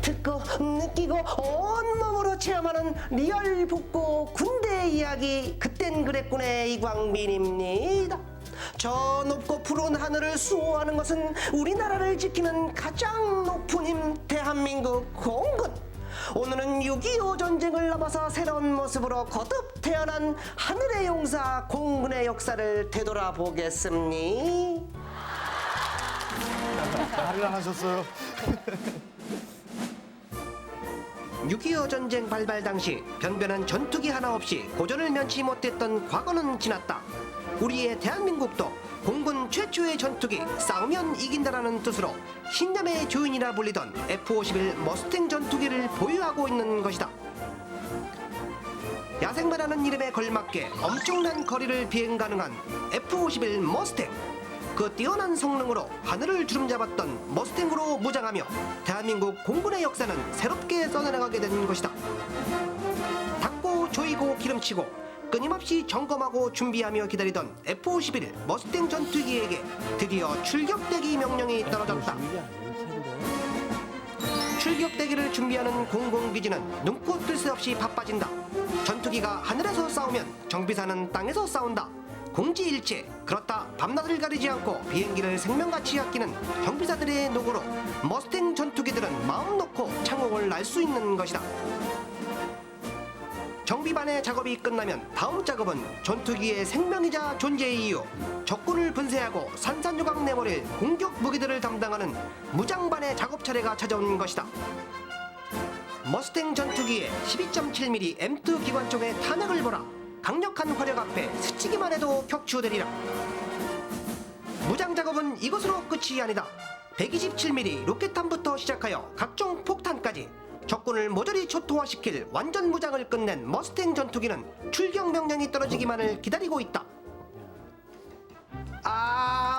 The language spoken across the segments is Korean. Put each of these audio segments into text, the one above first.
듣고 느끼고 온몸으로 체험하는 리얼 북구 군대 이야기. 그땐 그랬군의 이광민입니다. 저 높고 푸른 하늘을 수호하는 것은 우리나라를 지키는 가장 높은 힘 대한민국 공군. 오늘은 6.25 전쟁을 넘어서 새로운 모습으로 거듭 태어난 하늘의 용사 공군의 역사를 되돌아보겠습니다. 말을 안 하셨어요. 6.25 전쟁 발발 당시 변변한 전투기 하나 없이 고전을 면치 못했던 과거는 지났다. 우리의 대한민국도 공군 최초의 전투기 싸우면 이긴다라는 뜻으로 신념의 주인이라 불리던 F-51 머스탱 전투기를 보유하고 있는 것이다. 야생마라는 이름에 걸맞게 엄청난 거리를 비행 가능한 F-51 머스탱. 그 뛰어난 성능으로 하늘을 주름잡았던 머스탱으로 무장하며 대한민국 공군의 역사는 새롭게 써내려가게 된 것이다. 닦고 조이고 기름치고 끊임없이 점검하고 준비하며 기다리던 F-51 머스탱 전투기에게 드디어 출격대기 명령이 떨어졌다. 출격대기를 준비하는 공공기지는 눈코 뜰 새 없이 바빠진다. 전투기가 하늘에서 싸우면 정비사는 땅에서 싸운다. 공지일체. 그렇다 밤낮을 가리지 않고 비행기를 생명같이 아끼는 정비사들의 노고로 머스탱 전투기들은 마음 놓고 창공을 날 수 있는 것이다. 정비반의 작업이 끝나면 다음 작업은 전투기의 생명이자 존재의 이유, 적군을 분쇄하고 산산조각 내버릴 공격 무기들을 담당하는 무장반의 작업 차례가 찾아온 것이다. 머스탱 전투기의 12.7mm M2 기관총의 탄약을 보라. 강력한 화력 앞에 스치기만 해도 격추되리라. 무장 작업은 이것으로 끝이 아니다. 127mm 로켓탄부터 시작하여 각종 폭탄까지 적군을 모조리 초토화시킬 완전 무장을 끝낸 머스탱 전투기는 출격 명령이 떨어지기만을 기다리고 있다.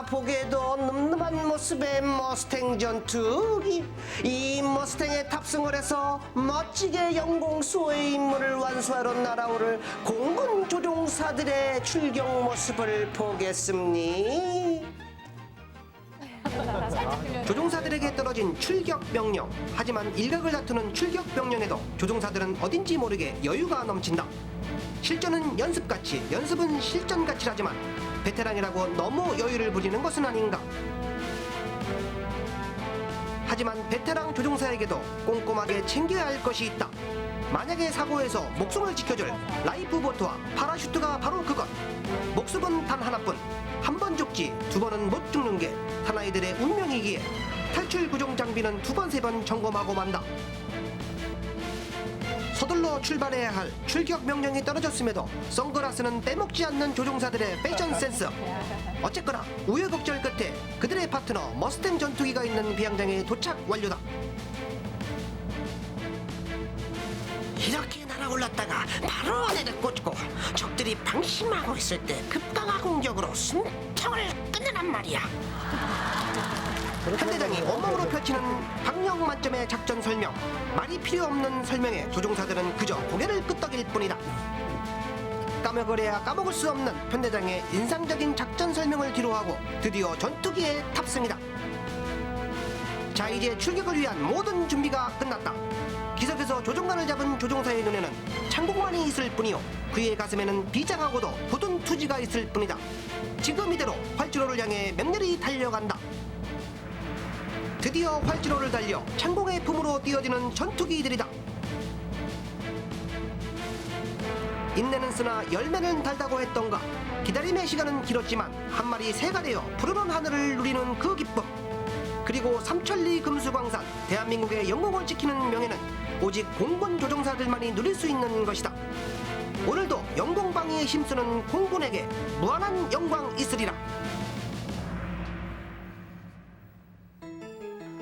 보게도 늠름한 모습의 머스탱 전투기. 이 머스탱에 탑승을 해서 멋지게 영공수호의 임무를 완수하러 날아오를 공군 조종사들의 출격 모습을 보겠습니다. 조종사들에게 떨어진 출격 명령. 하지만 일각을 다투는 출격 명령에도 조종사들은 어딘지 모르게 여유가 넘친다. 실전은 연습같이, 연습은 실전같이라지만 베테랑이라고 너무 여유를 부리는 것은 아닌가. 하지만 베테랑 조종사에게도 꼼꼼하게 챙겨야 할 것이 있다. 만약에 사고에서 목숨을 지켜줄 라이프보트와 파라슈트가 바로 그것. 목숨은 단 하나뿐. 한 번 죽지 두 번은 못 죽는 게 사나이들의 운명이기에 탈출 구종 장비는 두 번 세 번 점검하고 만다. 서둘러 출발해야 할 출격 명령이 떨어졌음에도 선글라스는 빼먹지 않는 조종사들의 패션 센스. 어쨌거나 우여곡절 끝에 그들의 파트너 머스탱 전투기가 있는 비행장에 도착 완료다. 이렇게 날아올랐다가 바로 내려 꽂고 적들이 방심하고 있을 때 급강화 공격으로 숨통을 끊으란 말이야. 편대장이 온몸으로 펼치는 박력 만점의 작전 설명. 말이 필요 없는 설명에 조종사들은 그저 고개를 끄덕일 뿐이다. 까먹으려야 까먹을 수 없는 편대장의 인상적인 작전 설명을 뒤로하고 드디어 전투기에 탑승이다. 자, 이제 출격을 위한 모든 준비가 끝났다. 기석에서 조종관을 잡은 조종사의 눈에는 창공만이 있을 뿐이요, 그의 가슴에는 비장하고도 굳은 투지가 있을 뿐이다. 지금 이대로 활주로를 향해 맹렬히 달려간다. 드디어 활주로를 달려 창공의 품으로 뛰어드는 전투기들이다. 인내는 쓰나 열매는 달다고 했던가. 기다림의 시간은 길었지만 한 마리 새가 되어 푸르른 하늘을 누리는 그 기쁨. 그리고 삼천리 금수광산, 대한민국의 영광을 지키는 명예는 오직 공군 조종사들만이 누릴 수 있는 것이다. 오늘도 영공방위에 힘쓰는 공군에게 무한한 영광 있으리라.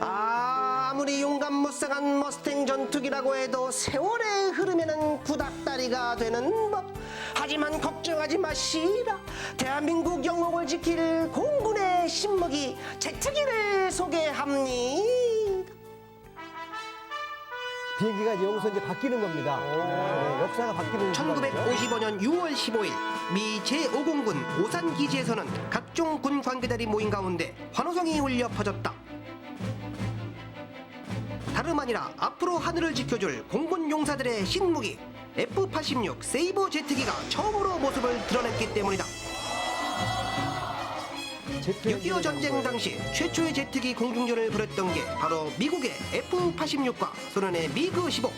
아무리 용감무쌍한 머스탱 전투기라고 해도 세월의 흐름에는 구닥다리가 되는 법. 하지만 걱정하지 마시라. 대한민국 영광을 지킬 공군의 신무기 제트기를 소개합니다. 비행기가 이제 여기서 이제 바뀌는 겁니다. 네, 역사가 바뀌는 1955년 6월 15일 미 제5공군 오산기지에서는 각종 군 관계들이 모인 가운데 환호성이 울려 퍼졌다. 다름 아니라 앞으로 하늘을 지켜줄 공군 용사들의 신무기 F-86 세이버 제트기가 처음으로 모습을 드러냈기 때문이다. 6.25 전쟁 당시 최초의 제트기 공중전을 벌였던 게 바로 미국의 F-86과 소련의 미그-15.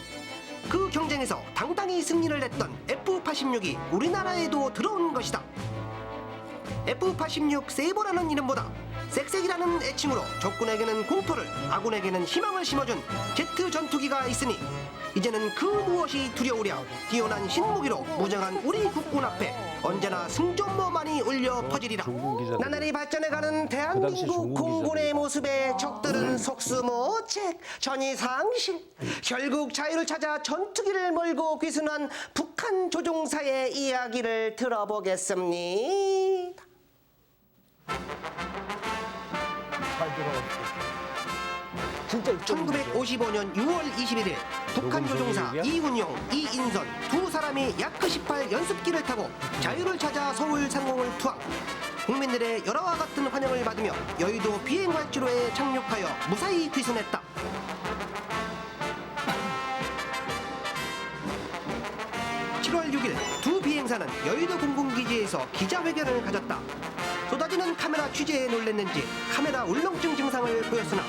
그 경쟁에서 당당히 승리를 했던 F-86이 우리나라에도 들어온 것이다. F-86 세이버라는 이름보다 쌕쌕이라는 애칭으로 적군에게는 공포를, 아군에게는 희망을 심어준 제트 전투기가 있으니 이제는 그 무엇이 두려우랴. 뛰어난 신무기로 무장한 우리 국군 앞에 언제나 승전모만이 울려 퍼지리라. 나날이 발전해가는 대한민국 공군의 모습에 적들은 속수무책, 전이상실. 결국 자유를 찾아 전투기를 몰고 귀순한 북한 조종사의 이야기를 들어보겠습니다. 진짜 1955년 6월 21일 북한 조종사 이훈용, 이인선 두 사람이 야크-18 연습기를 타고 자유를 찾아 서울 상공을 투항. 국민들의 열화와 같은 환영을 받으며 여의도 비행활주로에 착륙하여 무사히 귀순했다. 7월 6일 두 비행사는 여의도 공군기지에서 기자회견을 가졌다. 쏟아지는 카메라 취재에 놀랬는지 카메라 울렁증 증상을 보였으나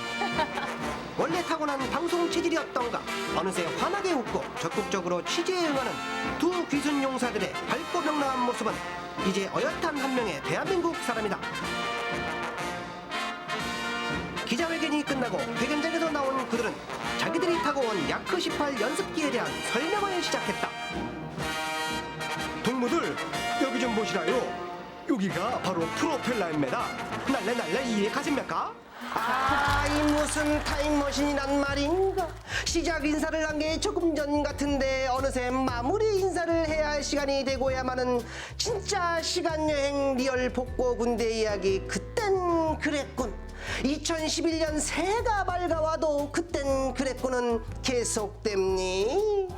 원래 타고난 방송 체질이었던가 어느새 환하게 웃고 적극적으로 취재에 응하는 두 귀순 용사들의 밝고 명랑한 모습은 이제 어엿한 한 명의 대한민국 사람이다. 기자회견이 끝나고 회견장에서 나온 그들은 자기들이 타고 온 야크-18 연습기에 대한 설명을 시작했다. 동무들, 여기 좀 보시라요. 여기가 바로 프로펠러입니다. 날래 이해 가십니까? 이 무슨 타임머신이란 말인가. 시작 인사를 한 게 조금 전 같은데 어느새 마무리 인사를 해야 할 시간이 되고야만은 진짜 시간여행 리얼 복고 군대 이야기. 그땐 그랬군. 2011년 새가 밝아와도 그땐 그랬군은 계속됩니?